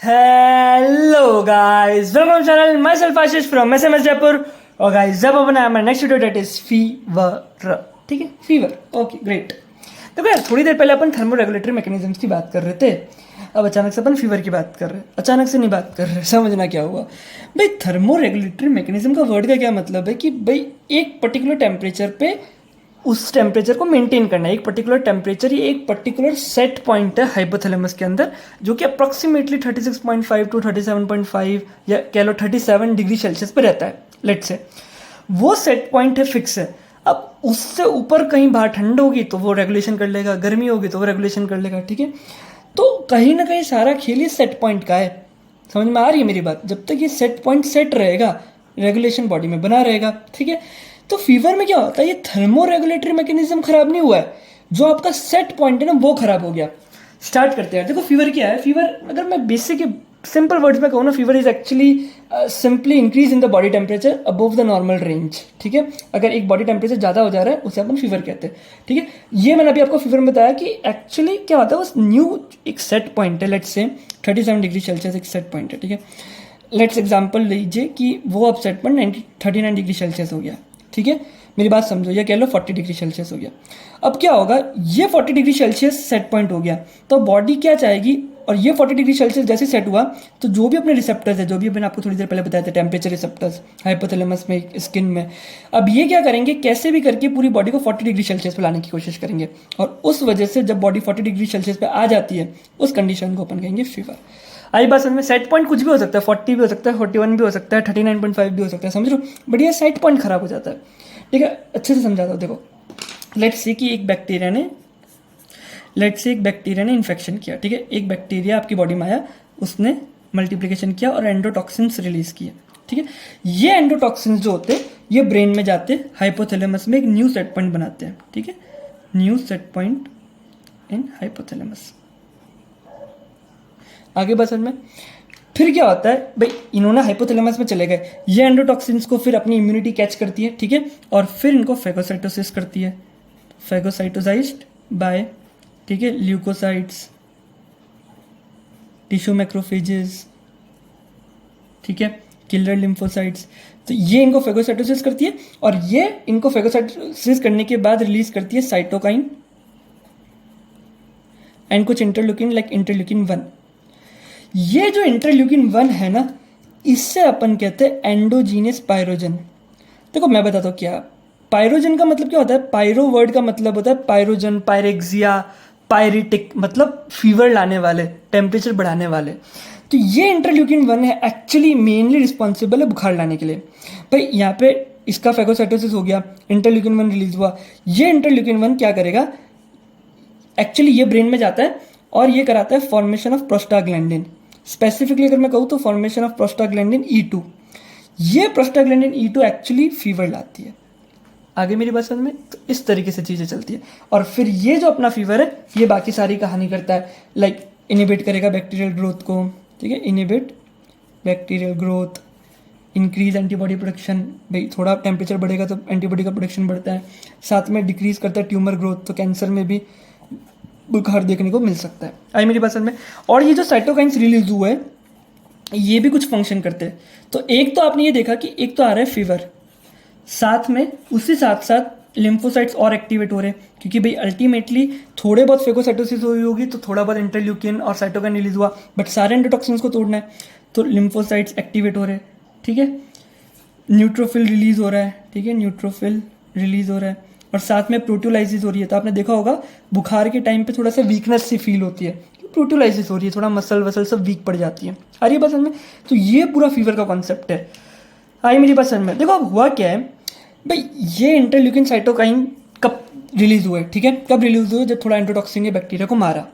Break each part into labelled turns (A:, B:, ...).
A: Hello guys, welcome channel myself Ashish from SMS Jaipur. और guys जब अपन हमारा next video that is fever. ठीक है, फीवर। Okay great. देखो यार, थोड़ी देर पहले अपन थर्मो रेगुलेटरी मैकेनिज्म्स की बात कर रहे थे। अब अचानक से अपन फीवर की बात कर रहे हैं। अचानक से नहीं बात कर रहे, समझना क्या हुआ भाई। थर्मो रेगुलेटरी मैकेनिज्म का वर्ड का क्या मतलब है कि भाई एक पर्टिकुलर टेम्परेचर पे उस टेम्परेचर को मेंटेन करना है। एक पर्टिकुलर टेम्परेचर, ये एक पर्टिकुलर सेट पॉइंट है हाइपोथैलेमस के अंदर, जो कि अप्रॉक्सीमेटली 36.5 टू 37.5 या कह लो 37 डिग्री सेल्सियस पे रहता है। लेट से वो सेट पॉइंट है, फिक्स है। अब उससे ऊपर कहीं बाहर ठंड होगी तो वो रेगुलेशन कर लेगा, गर्मी होगी तो वो रेगुलेशन कर लेगा। ठीक है, तो कहीं ना कहीं सारा खेल ये सेट पॉइंट का है। समझ में आ रही है मेरी बात? जब तक ये सेट पॉइंट सेट रहेगा, रेगुलेशन बॉडी में बना रहेगा। ठीक है, तो फीवर में क्या होता है, ये थर्मो रेगुलेटरी मैकेनिज्म खराब नहीं हुआ है, जो आपका सेट पॉइंट है ना वो खराब हो गया। स्टार्ट करते हैं। देखो फीवर क्या है। फीवर अगर मैं बेसिक सिंपल वर्ड्स में कहूँ ना, fever is actually simply increase in the body temperature above the normal range. ठीक है, अगर एक बॉडी टेम्परेचर ज़्यादा हो जा रहा है उसे अपन फीवर कहते हैं। ठीक है, ये मैंने अभी आपको फीवर में बताया कि एक्चुअली क्या होता है, उस न्यू एक सेट पॉइंट है। लेट्स से 37 डिग्री सेल्सियस एक सेट पॉइंट है। ठीक है, लेट्स एग्जाम्पल लीजिए कि वो अब सेट पॉइंट 39 डिग्री सेल्सियस हो गया। ठीक है, मेरी बात समझो, या कह लो 40 डिग्री सेल्सियस हो गया। अब क्या होगा, ये 40 डिग्री सेल्सियस सेट पॉइंट हो गया, तो बॉडी क्या चाहेगी, और ये 40 डिग्री सेल्सियस जैसे सेट हुआ तो जो भी अपने रिसेप्टर्स है, जो भी मैंने आपको थोड़ी देर पहले बताया था, टेम्परेचर रिसेप्टर्स हाइपोथैलेमस में, स्किन में, अब ये क्या करेंगे, कैसे भी करके पूरी बॉडी को 40 डिग्री सेल्सियस पे लाने की कोशिश करेंगे। और उस वजह से जब बॉडी 40 डिग्री सेल्सियस पे आ जाती है, उस कंडीशन को अपन कहेंगे फीवर। आई बात समझ में? सेट पॉइंट कुछ भी हो सकता है, 40 भी हो सकता है, 41 भी हो सकता है, 39.5 भी हो सकता है, समझ लो। बट ये सेट पॉइंट खराब हो जाता है। ठीक है, अच्छे से समझाता हूँ। देखो लेट्स से कि एक बैक्टीरिया ने इन्फेक्शन किया। ठीक है, एक बैक्टीरिया आपकी बॉडी में आया, उसने मल्टीप्लिकेशन किया और एंडोटॉक्सिन्स रिलीज किए। ठीक है, ये एंडोटॉक्सिन्स जो होते हैं ये ब्रेन में जाते, हाइपोथैलेमस में एक न्यू सेट पॉइंट बनाते हैं। ठीक है, new set point in hypothalamus. आगे बस में फिर क्या होता है भाई, इन्होंने हाइपोथैलेमस में चले गए, ये एंडोटॉक्सिन्स को फिर अपनी इम्यूनिटी कैच करती है। ठीक है, और फिर इनको फेगोसाइटोसिस करती है, फेगोसाइटोसाइज्ड बाय, ठीक है, ल्यूकोसाइट्स, टिश्यू मैक्रोफेजेस, ठीक है, किलर लिम्फोसाइट्स। तो ये इनको फेगोसाइटोसिस करती है, और ये इनको फेगोसाइटोसिस करने के बाद रिलीज करती है साइटोकाइन एंड कुछ इंटरल्यूकिन लाइक इंटरल्यूकिन 1। ये जो इंटरल्यूकिन 1 है ना, इससे अपन कहते हैं एंडोजीनियस पायरोजन। देखो मैं बताता हूँ क्या पायरोजन का मतलब क्या होता है। पायरो वर्ड का मतलब होता है पायरोजन, पायरेक्सिया, पायरिटिक, मतलब फीवर लाने वाले, टेम्परेचर बढ़ाने वाले। तो ये इंटरल्यूकिन 1 है, एक्चुअली मेनली रिस्पॉन्सिबल है बुखार लाने के लिए। भाई यहाँ पे इसका फेगोसाइटोसिस हो गया, इंटरल्यूकिन 1 रिलीज हुआ। ये इंटरल्यूकिन 1 क्या करेगा, एक्चुअली ये ब्रेन में जाता है और ये कराता है फॉर्मेशन ऑफ प्रोस्टाग्लैंडिन। स्पेसिफिकली अगर मैं कहूँ तो फॉर्मेशन ऑफ प्रोस्टाग्लैंडिन E2। ये प्रोस्टाग्लैंडिन E2 एक्चुअली फीवर लाती है। आगे मेरी बात समझ में? तो इस तरीके से चीज़ें चलती है, और फिर ये जो अपना फीवर है ये बाकी सारी कहानी करता है। लाइक इनिबिट करेगा बैक्टीरियल ग्रोथ को। ठीक है, inhibit bacterial growth, increase antibody production. भाई थोड़ा टेम्परेचर बढ़ेगा तो एंटीबॉडी का प्रोडक्शन बढ़ता है। साथ में डिक्रीज करता है ट्यूमर ग्रोथ, तो कैंसर में भी बुखार देखने को मिल सकता है। आई मेरी बात समझ में? और ये जो साइटोकाइन्स रिलीज हुए हैं ये भी कुछ फंक्शन करते हैं। तो एक तो आपने ये देखा कि एक तो आ रहा है फीवर, साथ में उसी साथ साथ लिम्फोसाइट्स और एक्टिवेट हो रहे हैं, क्योंकि भाई अल्टीमेटली थोड़े बहुत फेगोसाइटोसिस हुई होगी तो थोड़ा बहुत इंटरल्यूकिन और साइटोकाइन रिलीज हुआ, बट सारे एंडोटॉक्सिन्स को तोड़ना है तो लिम्फोसाइट्स एक्टिवेट हो रहे हैं। ठीक है, न्यूट्रोफिल रिलीज हो रहा है। ठीक है, न्यूट्रोफिल रिलीज हो रहा है, और साथ में प्रोटियोलाइसिस हो रही है। तो आपने देखा होगा बुखार के टाइम पे थोड़ा सा वीकनेस सी फील होती है, प्रोटियोलाइसिस हो रही है, थोड़ा मसल वसल सब वीक पड़ जाती है। आ रही है बात समझ में? तो ये पूरा फीवर का कॉन्सेप्ट है। आई मेरी बात समझ में? देखो अब हुआ क्या है भाई, ये इंटरल्यूकिन साइटोकाइन कब रिलीज हुए? ठीक है, कब रिलीज हुए? जब थोड़ा एंडोटॉक्सिन ने बैक्टीरिया को मारा।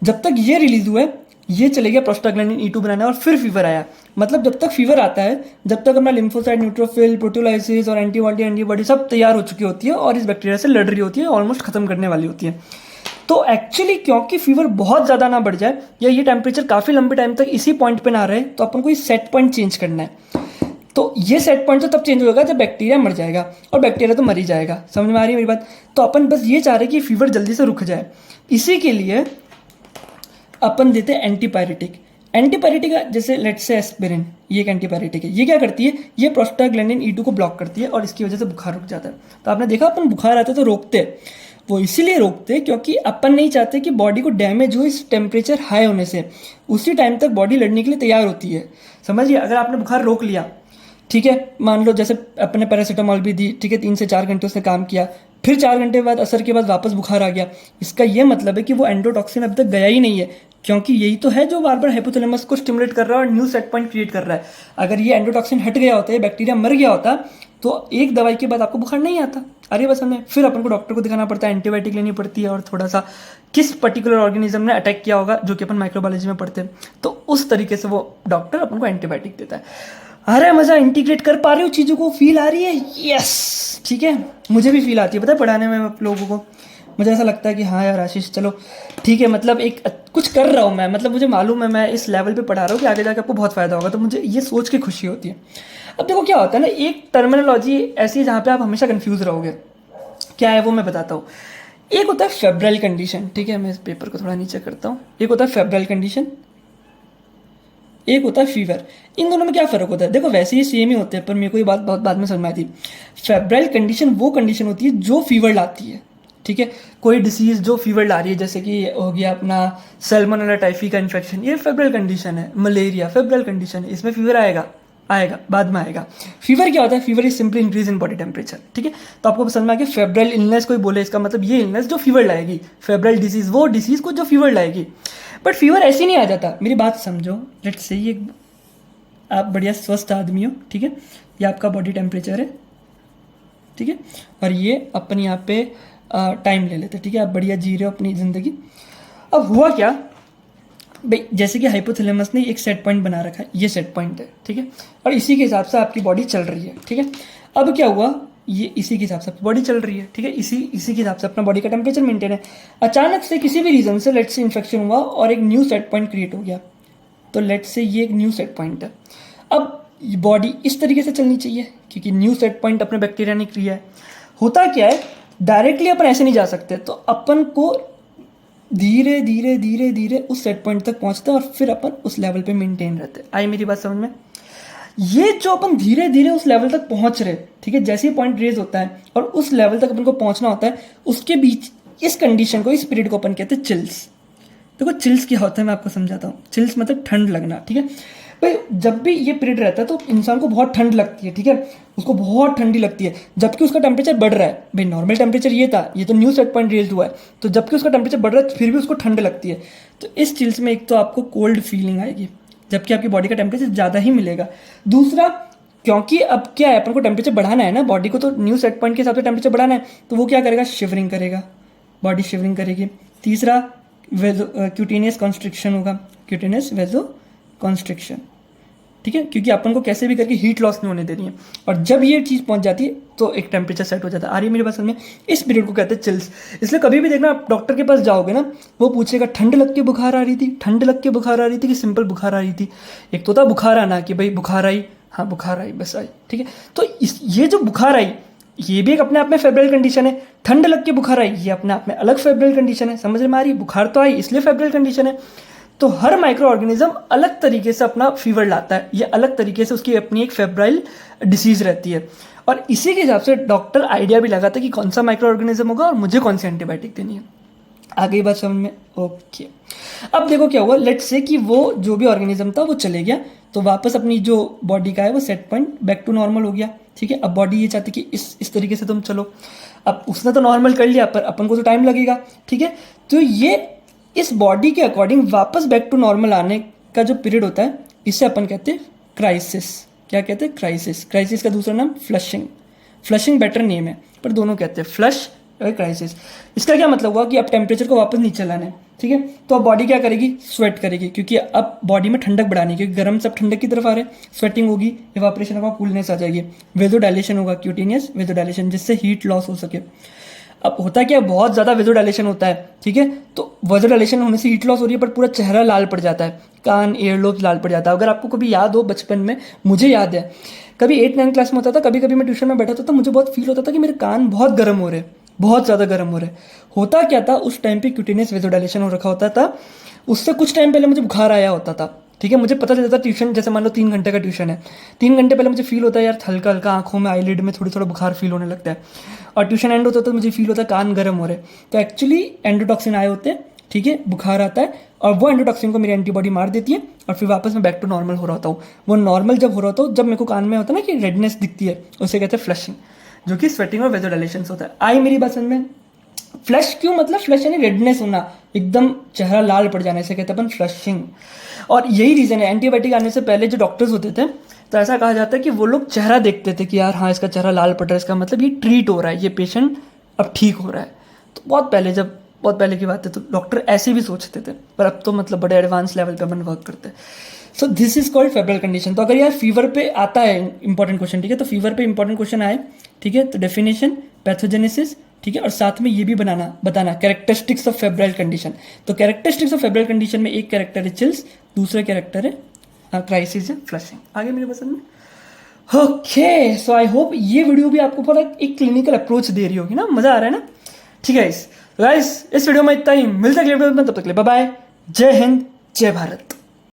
A: जब तक ये रिलीज हुए ये चले गया प्रोस्टाग्लैंडिन E2 बनाना, और फिर फीवर आया। मतलब जब तक फीवर आता है, जब तक अपना लिम्फोसाइट, न्यूट्रोफिल, प्रोटियोलाइसिस और एंटीबॉडी सब तैयार हो चुकी होती है और इस बैक्टीरिया से लड़ रही होती है, ऑलमोस्ट खत्म करने वाली होती है। तो एक्चुअली क्योंकि फीवर बहुत ज़्यादा ना बढ़ जाए, या ये टेम्परेचर काफ़ी लंबे टाइम तक इसी पॉइंट पे ना रहे, तो अपन को ये सेट पॉइंट चेंज करना है। तो ये सेट पॉइंट तो तब चेंज होगा जब बैक्टीरिया मर जाएगा, और बैक्टीरिया तो मर ही जाएगा। समझ में आ रही है मेरी बात? तो अपन बस ये चाह रहे हैं कि फीवर जल्दी से रुक जाए। इसी के लिए अपन देते हैं एंटीपायरेटिक। एंटीपायरेटिक जैसे लेट्स से एस्पिरिन, ये एक एंटीपायरेटिक है। ये क्या करती है, ये प्रोस्टाग्लैंडिन E2 को ब्लॉक करती है और इसकी वजह से बुखार रुक जाता है। तो आपने देखा अपन बुखार आता है तो रोकते हैं, वो इसीलिए रोकते हैं क्योंकि अपन नहीं चाहते कि बॉडी को डैमेज हो इस टेम्परेचर हाई होने से। उसी टाइम तक बॉडी लड़ने के लिए तैयार होती है। समझिए, अगर आपने बुखार रोक लिया, ठीक है, मान लो जैसे अपने पैरासीटामॉल भी दी, ठीक है, 3 से 4 घंटे उसने काम किया, फिर 4 घंटे बाद असर के बाद वापस बुखार आ गया, इसका ये मतलब है कि वो एंडोटॉक्सिन अब तक गया ही नहीं है, क्योंकि यही तो है जो बार बार हाइपोथैलेमस को स्टिमुलेट कर रहा है और न्यू सेट पॉइंट क्रिएट कर रहा है। अगर ये एंडोटॉक्सिन हट गया होता है, बैक्टीरिया मर गया होता, तो एक दवाई के बाद आपको बुखार नहीं आता। अरे बस हमें फिर अपन को डॉक्टर को दिखाना पड़ता है, एंटीबायोटिक लेनी पड़ती है और थोड़ा सा किस पर्टिकुलर ऑर्गेनिज्म ने अटैक किया होगा, जो कि अपन माइक्रोबायोलॉजी में पढ़ते हैं, तो उस तरीके से वो डॉक्टर अपन को एंटीबायोटिक देता है। अरे मजा, इंटीग्रेट कर पा रहे हो चीज़ों को, फील आ रही है, यस, ठीक है, मुझे भी फील आती है, पता है, पढ़ाने में आप लोगों को मुझे ऐसा लगता है कि हाँ यार आशीष चलो ठीक है, मतलब एक कुछ कर रहा हूँ मैं, मतलब मुझे मालूम है मैं इस लेवल पे पढ़ा रहा हूँ कि आगे जाकर आपको बहुत फ़ायदा होगा, तो मुझे ये सोच के खुशी होती है। अब देखो क्या होता है ना, एक टर्मिनोलॉजी ऐसी है जहाँ पे आप हमेशा कंफ्यूज रहोगे, क्या है वो मैं बताता हूँ। एक होता है फेब्राइल कंडीशन, ठीक है, मैं इस पेपर को थोड़ा नीचे करता हूँ। एक होता है फेब्राइल कंडीशन, एक होता है फीवर। इन दोनों में क्या फ़र्क होता है, देखो वैसे ही सेम ही होते हैं, पर मेरे को ये बात बहुत बाद में समझ में आई थी। फेब्राइल कंडीशन वो कंडीशन होती है जो फीवर लाती है, ठीक है, कोई डिसीज़ जो फीवर ला रही है, जैसे कि हो गया अपना सैल्मोनेला टाइफी का इन्फेक्शन, ये फेब्राइल कंडीशन है। मलेरिया फेब्राइल कंडीशन है, इसमें फीवर आएगा, बाद में आएगा। फीवर क्या होता है, fever is simply increase in body temperature, ठीक है। तो आपको समझ में आ गया, फेब्राइल इलनेस कोई बोले इसका मतलब ये इलनेस जो फीवर लाएगी, फेब्राइल डिसीज वो डिसीज को जो फीवर लाएगी। बट फीवर ऐसे नहीं आ जाता, मेरी बात समझो। लेट्स से ये आप बढ़िया स्वस्थ आदमी हो, ठीक है, ये आपका बॉडी टेम्परेचर है, ठीक है, और ये अपन यहाँ पे टाइम ले लेते हैं, ठीक है, आप बढ़िया जी रहे हो अपनी ज़िंदगी। अब हुआ क्या भाई, जैसे कि हाइपोथैलेमस ने एक सेट पॉइंट बना रखा है, ये सेट पॉइंट है, ठीक है, और इसी के हिसाब से आपकी बॉडी चल रही है, ठीक है। अब क्या हुआ, ये इसी के हिसाब से आपकी बॉडी चल रही है, ठीक है, इसी के हिसाब से अपना बॉडी का टेम्परेचर मेंटेन है। अचानक से किसी भी रीज़न से लेट्स से इन्फेक्शन हुआ और एक न्यू सेट पॉइंट क्रिएट हो गया, तो लेट्स से ये एक न्यू सेट पॉइंट है। अब बॉडी इस तरीके से चलनी चाहिए क्योंकि न्यू सेट पॉइंट अपने बैक्टीरिया ने किया है। होता क्या है, डायरेक्टली अपन ऐसे नहीं जा सकते, तो अपन को धीरे धीरे धीरे धीरे उस सेट पॉइंट तक पहुंचते हैं और फिर अपन उस लेवल पे मेंटेन रहते हैं। आई मेरी बात समझ में? ये जो अपन धीरे धीरे उस लेवल तक पहुंच रहे, ठीक है, जैसे ही पॉइंट रेज होता है और उस लेवल तक अपन को पहुंचना होता है, उसके बीच इस कंडीशन को, इस पीरियड को अपन कहते हैं चिल्स। देखो चिल्स क्या होता है मैं आपको समझाता हूँ। चिल्स मतलब ठंड लगना, ठीक है भाई। जब भी ये पीरियड रहता है तो इंसान को बहुत ठंड लगती है, ठीक है, उसको बहुत ठंडी लगती है, जबकि उसका टेम्परेचर बढ़ रहा है। भाई नॉर्मल टेम्परेचर ये था, ये तो न्यू सेट पॉइंट रेज हुआ है, तो जबकि उसका टेम्परेचर बढ़ रहा है फिर भी उसको ठंड लगती है। तो इस चिल्स में एक तो आपको कोल्ड फीलिंग आएगी, जबकि आपकी बॉडी का टेम्परेचर ज़्यादा ही मिलेगा। दूसरा, क्योंकि अब क्या है, अपन को टेम्परेचर बढ़ाना है ना, बॉडी को तो न्यू सेट पॉइंट के हिसाब से टेम्परेचर बढ़ाना है, तो वो क्या करेगा, शिवरिंग करेगा, बॉडी शिवरिंग करेगी। तीसरा, क्यूटेनियस कॉन्स्ट्रिक्शन होगा, क्यूटेनियस वेजो कॉन्स्ट्रिक्शन, ठीक है, क्योंकि अपन को कैसे भी करके हीट लॉस नहीं होने देनी है। और जब ये चीज़ पहुंच जाती है तो एक टेम्परेचर सेट हो जाता है। आ रही है मेरी बात समझ में? इस पीरियड को कहते हैं चिल्स। इसलिए कभी भी देखना आप डॉक्टर के पास जाओगे ना, वो पूछेगा ठंड लग के बुखार आ रही थी, ठंड लग के बुखार आ रही थी कि सिंपल बुखार आ रही थी। एक तो था बुखार आना कि भाई बुखार आई, हाँ बुखार आई, बस आई, ठीक है। तो ये जो बुखार आई ये भी एक अपने आप में फेब्रिल कंडीशन है। ठंड लग के बुखार आई, ये अपने आप में अलग फेब्रिल कंडीशन है। समझ में आ रही? बुखार तो आई इसलिए फेब्रिल कंडीशन है। तो हर माइक्रो ऑर्गेनिज्म अलग तरीके से अपना फीवर लाता है, ये अलग तरीके से उसकी अपनी एक फेब्राइल डिसीज रहती है, और इसी के हिसाब से डॉक्टर आइडिया भी लगाता है कि कौन सा माइक्रो ऑर्गेनिज्म होगा और मुझे कौन सी एंटीबायोटिक देनी है। आ गई बात समझ में? ओके। अब देखो क्या हुआ, लेट्स से कि वो जो भी ऑर्गेनिज्म था वो चले गया, तो वापस अपनी जो बॉडी का है वो set point back to normal हो गया, ठीक है। अब बॉडी ये चाहती कि इस तरीके से तुम चलो। अब उसने तो नॉर्मल कर लिया, पर अपन को तो टाइम लगेगा, ठीक है। तो ये इस बॉडी के अकॉर्डिंग वापस बैक टू नॉर्मल आने का जो पीरियड होता है, इसे अपन कहते हैं क्राइसिस। क्या कहते हैं? क्राइसिस। क्राइसिस का दूसरा नाम फ्लशिंग। फ्लशिंग बेटर नेम है, पर दोनों कहते हैं फ्लश और क्राइसिस। इसका क्या मतलब हुआ कि अब टेम्परेचर को वापस नीचे लाना है, ठीक है। तो अब बॉडी क्या करेगी? स्वेट करेगी, क्योंकि अब बॉडी में ठंडक बढ़ानी है, क्योंकि गर्म सब ठंडक की तरफ आ रहे हैं। स्वेटिंग होगी, इवापोरेशन होगा, कूलनेस आ जाएगी, वेजोडाइलेशन होगा, क्यूटेनियस वेजोडाइलेशन, जिससे हीट लॉस हो सके। अब होता क्या, बहुत ज़्यादा वेजोडाइलेशन होता है, ठीक है। तो वेजोडाइलेशन होने से हीट लॉस हो रही है, पर पूरा चेहरा लाल पड़ जाता है, कान एयरलोब लाल पड़ जाता है। अगर आपको कभी याद हो बचपन में, मुझे याद है कभी 8-9 क्लास में होता था, कभी कभी मैं ट्यूशन में बैठा होता था, मुझे बहुत फील होता था कि मेरे कान बहुत गर्म हो रहे, बहुत ज़्यादा गर्म हो रहे। होता क्या था, उस टाइम पे क्यूटेनियस वेजोडाइलेशन हो रखा होता था, उससे कुछ टाइम पहले मुझे बुखार आया होता था, ठीक है, मुझे पता चलता है ट्यूशन, जैसे मान लो 3 घंटे का ट्यूशन है, 3 घंटे पहले मुझे फील होता है यार हल्का हल्का आंखों में आईलिड में थोड़ी थोड़ा बुखार फील होने लगता है, और ट्यूशन एंड होता है तो मुझे फील होता है कान गर्म हो रहे हैं, तो एक्चुअली एंडोटॉक्सिन आए होते हैं, ठीक है, बुखार आता है और वो एंडोटॉक्सिन को मेरी एंटीबॉडी मार देती है और फिर वापस मैं बैक टू नॉर्मल हो रहा होता हूँ। वो नॉर्मल जब हो रहा होता हूँ, जब मेरे को कान में होता है ना कि रेडनेस दिखती है, उसे कहते हैं फ्लशिंग, जो कि स्वेटिंग और वेजोडाइलेशन होता है। आई मेरी बात समझ में? फ्लश क्यों, मतलब फ्लश यानी रेडनेस होना, एकदम चेहरा लाल पड़ जाने से कहते हैं अपन फ्लशिंग। और यही रीज़न है, एंटीबायोटिक आने से पहले जो डॉक्टर्स होते थे तो ऐसा कहा जाता है कि वो लोग चेहरा देखते थे कि यार हाँ इसका चेहरा लाल पड़ रहा है, इसका मतलब ये ट्रीट हो रहा है, ये पेशेंट अब ठीक हो रहा है। तो बहुत पहले, जब बहुत पहले की बात है, तो डॉक्टर ऐसे भी सोचते थे, पर अब तो मतलब बड़े एडवांस लेवल पे अपन वर्क करते हैं। So this is called febrile condition. तो अगर यार फीवर पे आता है इंपॉर्टेंट क्वेश्चन, ठीक है, तो फीवर पे इंपॉर्टेंट क्वेश्चन आए, ठीक है, तो डेफिनेशन, पैथोजेनेसिस, ठीक है, और साथ में ये भी बताना कैरेक्टरिस्टिक्स ऑफ फेब्राइल कंडीशन। तो कैरेक्टरिस्टिक्स ऑफ फेब्राइल कंडीशन में एक कैरेक्टर है चिल्स, दूसरा कैरेक्टर है क्राइसिस है फ्लशिंग। आगे मेरे पसंद में। ओके, सो आई होप ये वीडियो भी आपको पूरा एक क्लिनिकल अप्रोच दे रही होगी ना, मजा आ रहा है ना? ठीक है गाइस, इस वीडियो में इतना ही, मिलते हैं अगले वीडियो में, तब तक के लिए बाय बाय, जय हिंद, जय भारत।